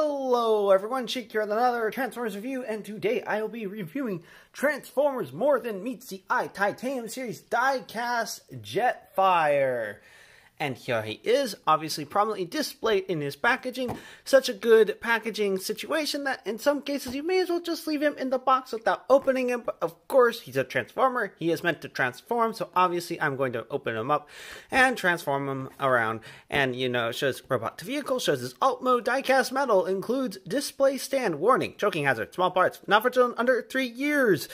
Hello everyone, Sheek here with another Transformers review, and today I will be reviewing Transformers More Than Meets the Eye Titanium Series die-cast Jetfire. And here he is, obviously prominently displayed in his packaging. Such a good packaging situation that in some cases you may as well just leave him in the box without opening him. But of course, he's a Transformer. He is meant to transform, so obviously I'm going to open him up and transform him around. And, you know, it shows robot to vehicle, shows his alt mode, die-cast metal, includes display stand, warning, choking hazard, small parts, not for children under 3 years.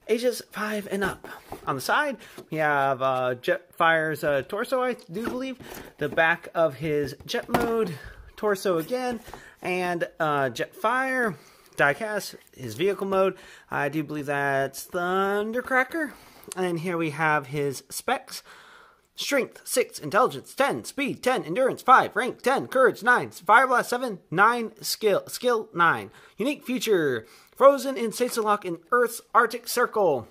Ages 5 and up. On the side, we have Jetfire's torso, I do believe. The back of his jet mode, torso again, and Jetfire, diecast, his vehicle mode. I do believe that's Thundercracker. And here we have his specs. Strength 6, intelligence 10, speed 10, endurance 5, rank 10, courage 9, fire blast 7, 9, skill 9. Unique feature, frozen in Lock in Earth's Arctic Circle.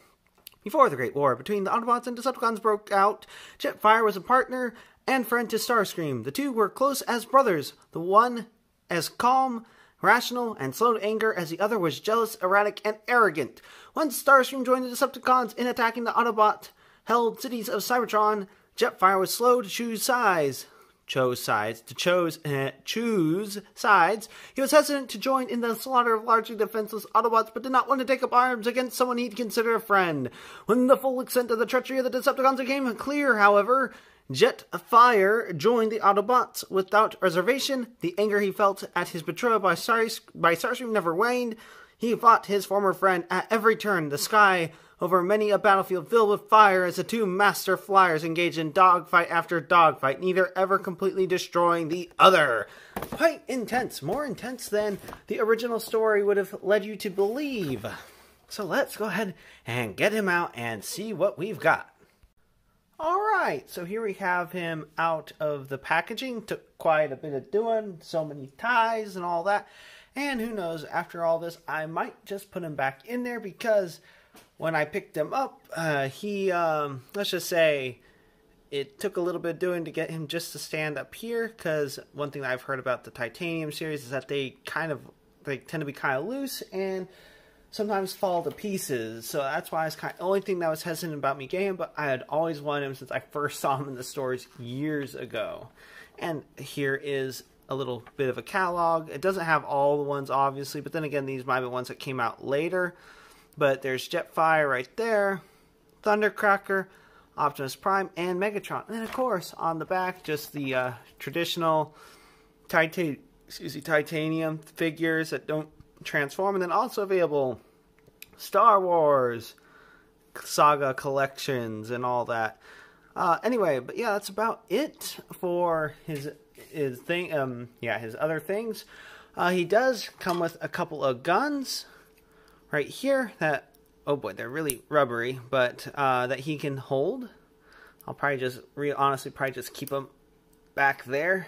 Before the Great War between the Autobots and Decepticons broke out, Jetfire was a partner and friend to Starscream. The two were close as brothers, the one as calm, rational, and slow to anger, as the other was jealous, erratic, and arrogant. Once Starscream joined the Decepticons in attacking the Autobot-held cities of Cybertron, Jetfire was slow to choose sides. He was hesitant to join in the slaughter of largely defenseless Autobots, but did not want to take up arms against someone he'd consider a friend. When the full extent of the treachery of the Decepticons became clear, however, Jetfire joined the Autobots without reservation. The anger he felt at his betrayal by Starscream never waned. He fought his former friend at every turn, the sky over many a battlefield filled with fire, as the two master flyers engaged in dogfight after dogfight, neither ever completely destroying the other. Quite intense, more intense than the original story would have led you to believe. So let's go ahead and get him out and see what we've got. Alright, so here we have him out of the packaging. Took quite a bit of doing, so many ties and all that. And who knows, after all this, I might just put him back in there, because when I picked him up, let's just say, it took a little bit of doing to get him just to stand up here, because one thing that I've heard about the Titanium series is that they tend to be kind of loose and sometimes fall to pieces. So that's why it's the only thing that was hesitant about me getting him, but I had always wanted him since I first saw him in the stores years ago. And here is a little bit of a catalog. It doesn't have all the ones, obviously, but then again, these might be ones that came out later. But there's Jetfire right there, Thundercracker, Optimus Prime, and Megatron. And then, of course, on the back, just the traditional titanium figures that don't transform. And then also available Star Wars Saga collections and all that. Anyway, but yeah, that's about it for his other things. He does come with a couple of guns right here that, oh boy, they're really rubbery, but that he can hold. I'll probably just, honestly, just keep them back there,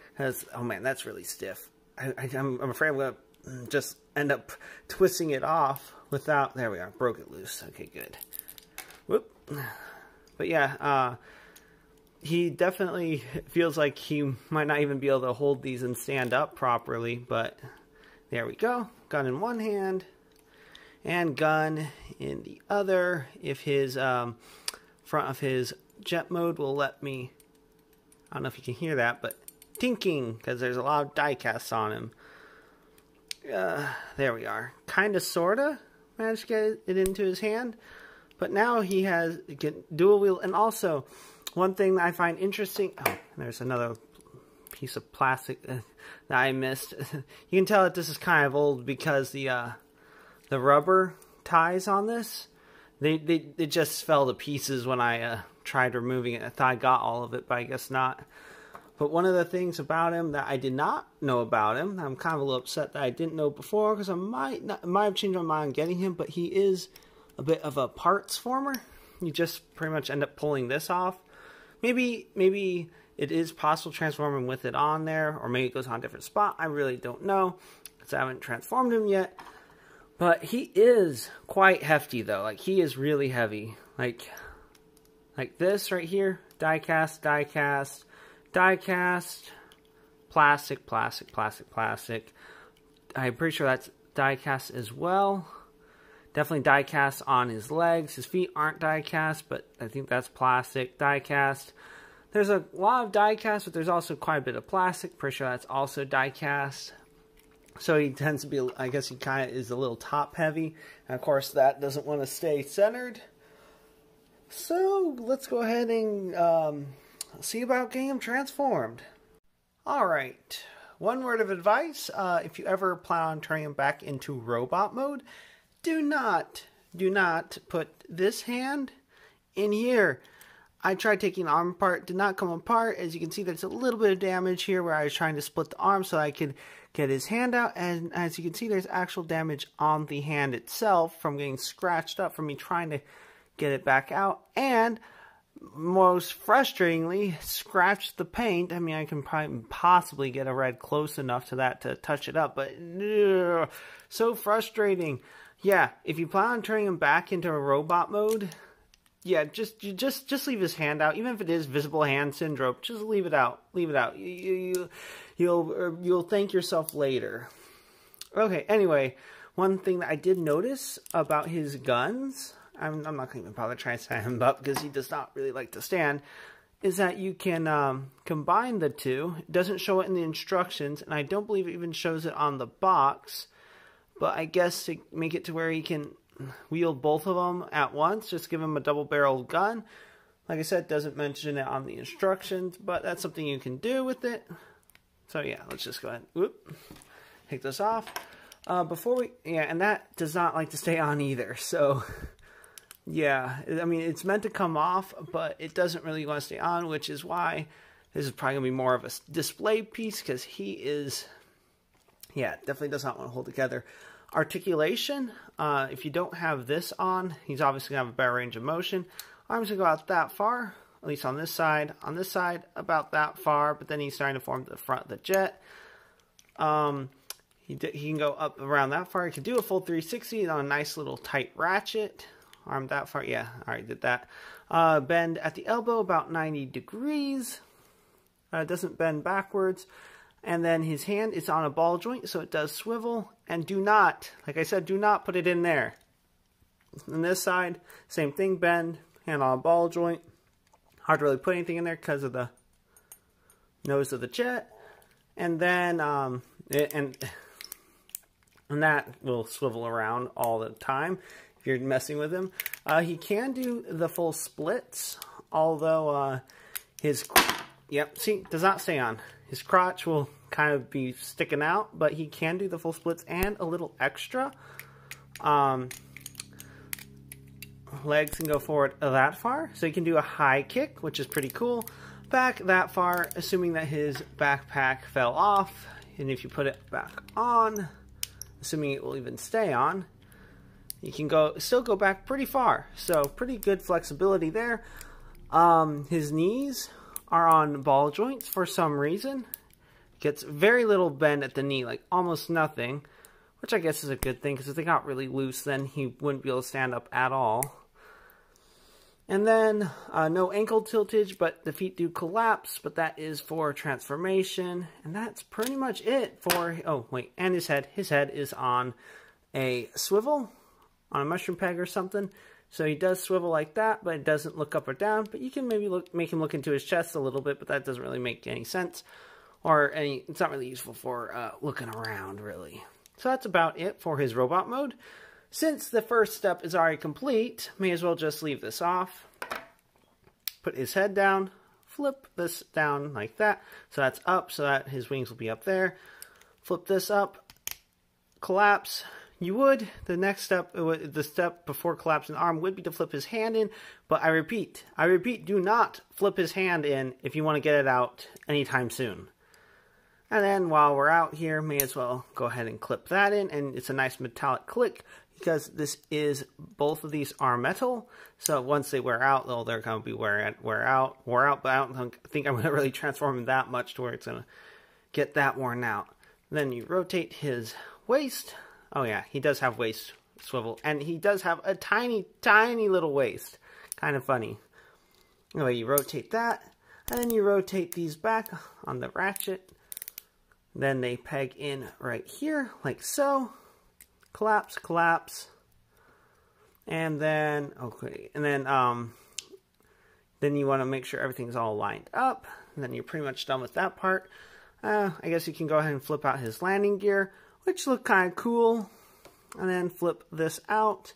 because, oh man, that's really stiff. I'm afraid I'm going to just end up twisting it off without, there we are, broke it loose. Okay, good. Whoop. But yeah, he definitely feels like he might not even be able to hold these and stand up properly, but there we go. Gun in one hand and gun in the other. If his front of his jet mode will let me, I don't know if you can hear that, but tinking, because there's a lot of die casts on him. There we are. Kind of, sort of managed to get it into his hand. But now he has dual wheel. And also, one thing that I find interesting, oh, there's another piece of plastic that I missed. You can tell that this is kind of old, because the rubber ties on this, they just fell to pieces when I tried removing it. I thought I got all of it, but I guess not. But one of the things about him that I did not know about him, I'm kind of a little upset that I didn't know before, because I might have changed my mind on getting him, but he is a bit of a parts former. You just pretty much end up pulling this off. Maybe it is possible transforming with it on there, or maybe it goes on a different spot. I really don't know, because I haven't transformed him yet. But he is quite hefty, though. Like, he is really heavy. Like this right here. Die cast, die cast, die cast, plastic. I'm pretty sure that's die cast as well. Definitely die cast on his legs. His feet aren't die cast, but I think that's plastic die cast. There's a lot of die cast, but there's also quite a bit of plastic. Pretty sure that's also die cast. So he tends to be, I guess he kind of is a little top heavy. And of course that doesn't want to stay centered. So let's go ahead and see about getting him transformed. Alright, one word of advice. If you ever plan on turning him back into robot mode, do not put this hand in here. I tried taking the arm apart, did not come apart. As you can see, there's a little bit of damage here where I was trying to split the arm so I could get his hand out. And as you can see, there's actual damage on the hand itself from getting scratched up from me trying to get it back out. And most frustratingly, scratched the paint. I mean, I can probably possibly get a red close enough to that to touch it up, but ugh, so frustrating. Yeah, if you plan on turning him back into a robot mode, yeah, just leave his hand out. Even if it is visible hand syndrome, just leave it out. Leave it out. You'll thank yourself later. Okay, anyway, one thing that I did notice about his guns, I'm not going to even bother trying to stand him up because he does not really like to stand, is that you can combine the two. It doesn't show it in the instructions, and I don't believe it even shows it on the box. But I guess to make it to where he can wield both of them at once, just give him a double-barreled gun. Like I said, doesn't mention it on the instructions, but that's something you can do with it. So yeah, let's just go ahead. Whoop, take this off. And that does not like to stay on either. So yeah, I mean, it's meant to come off, but it doesn't really want to stay on, which is why this is probably going to be more of a display piece, because he is, yeah, definitely does not want to hold together. Articulation, if you don't have this on, he's obviously going to have a better range of motion. Arms going to go out that far, at least on this side. On this side, about that far, but then he's starting to form the front of the jet. He can go up around that far. He can do a full 360 on a nice little tight ratchet. Arm that far, yeah, alright, did that. Bend at the elbow about 90 degrees. Doesn't bend backwards. And then his hand is on a ball joint, so it does swivel. And do not, like I said, do not put it in there. On this side, same thing, bend, hand on a ball joint. Hard to really put anything in there because of the nose of the jet. And then, and that will swivel around all the time if you're messing with him. He can do the full splits, although his, yep, see, does not stay on. His crotch will kind of be sticking out, but he can do the full splits and a little extra. Legs can go forward that far, so he can do a high kick, which is pretty cool. Back that far, assuming that his backpack fell off, and if you put it back on, assuming it will even stay on, you can still go back pretty far. So pretty good flexibility there. His knees are on ball joints for some reason. Gets very little bend at the knee, like almost nothing, which I guess is a good thing, because if they got really loose, then he wouldn't be able to stand up at all. And then no ankle tiltage, but the feet do collapse, but that is for transformation. And that's pretty much it for, oh wait, and his head. His head is on a swivel, on a mushroom peg or something. So he does swivel like that, but it doesn't look up or down. But you can maybe make him look into his chest a little bit, but that doesn't really make any sense. It's not really useful for looking around, really. So that's about it for his robot mode. Since the first step is already complete, may as well just leave this off. Put his head down, flip this down like that. So that's up, so that his wings will be up there. Flip this up, collapse. The next step, the step before collapsing the arm would be to flip his hand in, but I repeat, do not flip his hand in if you want to get it out anytime soon. And then while we're out here, may as well go ahead and clip that in, and it's a nice metallic click, because both of these are metal, so once they wear out, they're going to be wear out, but I don't think I'm going to really transform him that much to where it's going to get that worn out. Then you rotate his waist. Oh yeah, he does have waist swivel, and he does have a tiny, tiny little waist. Kind of funny. Anyway, you rotate that, and then you rotate these back on the ratchet. Then they peg in right here, like so. Collapse, collapse. And then, okay, and then you want to make sure everything's all lined up. And then you're pretty much done with that part. I guess you can go ahead and flip out his landing gear, which look kind of cool. And then flip this out.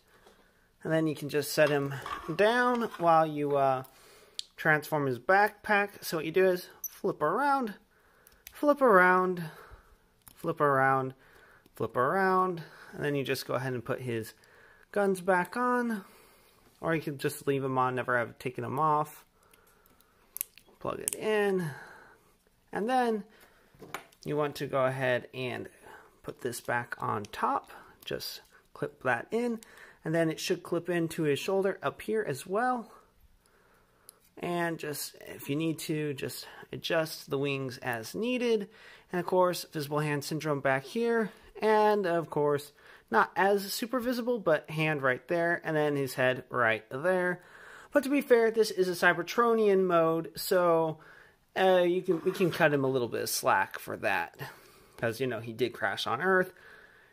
And then you can just set him down while you transform his backpack. So what you do is flip around, flip around, flip around, flip around. And then you just go ahead and put his guns back on. Or you can just leave them on, never have taken them off. Plug it in. And then you want to go ahead and put this back on top. Just clip that in. And then it should clip into his shoulder up here as well. And just, if you need to, just adjust the wings as needed. And of course, visible hand syndrome back here. And of course, not as super visible, but hand right there. And then his head right there. But to be fair, this is a Cybertronian mode, so we can cut him a little bit of slack for that. Because, you know, he did crash on Earth.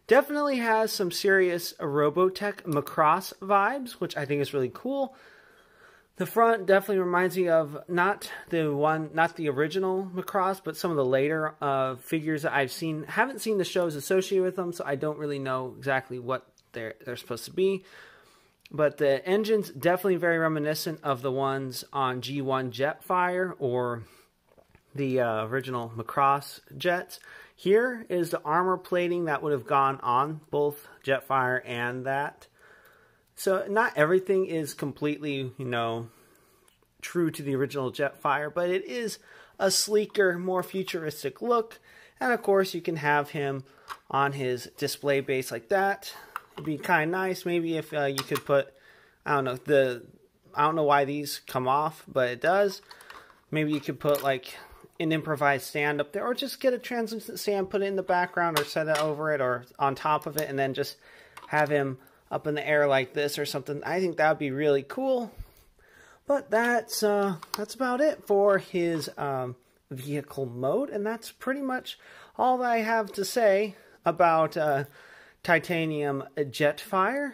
Definitely has some serious Robotech Macross vibes, which I think is really cool. The front definitely reminds me of not the original Macross, but some of the later figures that I've seen. Haven't seen the shows associated with them, so I don't really know exactly what they're supposed to be. But the engine's definitely very reminiscent of the ones on G1 Jetfire or the original Macross jets. Here is the armor plating that would have gone on both Jetfire and that. So not everything is completely, you know, true to the original Jetfire, but it is a sleeker, more futuristic look. And of course, you can have him on his display base like that. It'd be kind of nice. Maybe if you could put, I don't know why these come off, but it does. Maybe you could put like an improvised stand up there, or just get a translucent stand, put it in the background, or set it over it, or on top of it, and then just have him up in the air like this or something. I think that would be really cool. But that's about it for his vehicle mode, and that's pretty much all that I have to say about Titanium Jetfire.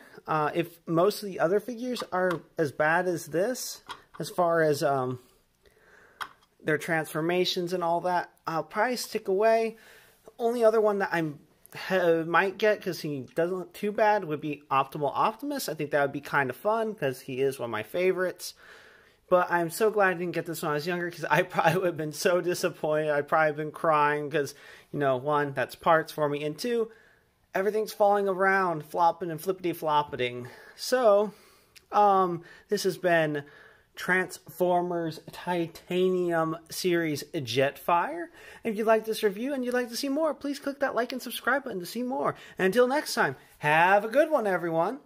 If most of the other figures are as bad as this, as far as their transformations and all that, I'll probably stick away. The only other one that I might get, because he doesn't look too bad, would be Optimal Optimus. I think that would be kind of fun, because he is one of my favorites. But I'm so glad I didn't get this when I was younger, because I probably would have been so disappointed. I'd probably been crying, because, you know, one, that's parts for me, and two, everything's falling around, flopping and flippity-floppeting. So, this has been Transformers Titanium Series Jetfire. And if you like this review and you'd like to see more, please click that like and subscribe button to see more. And until next time, have a good one, everyone.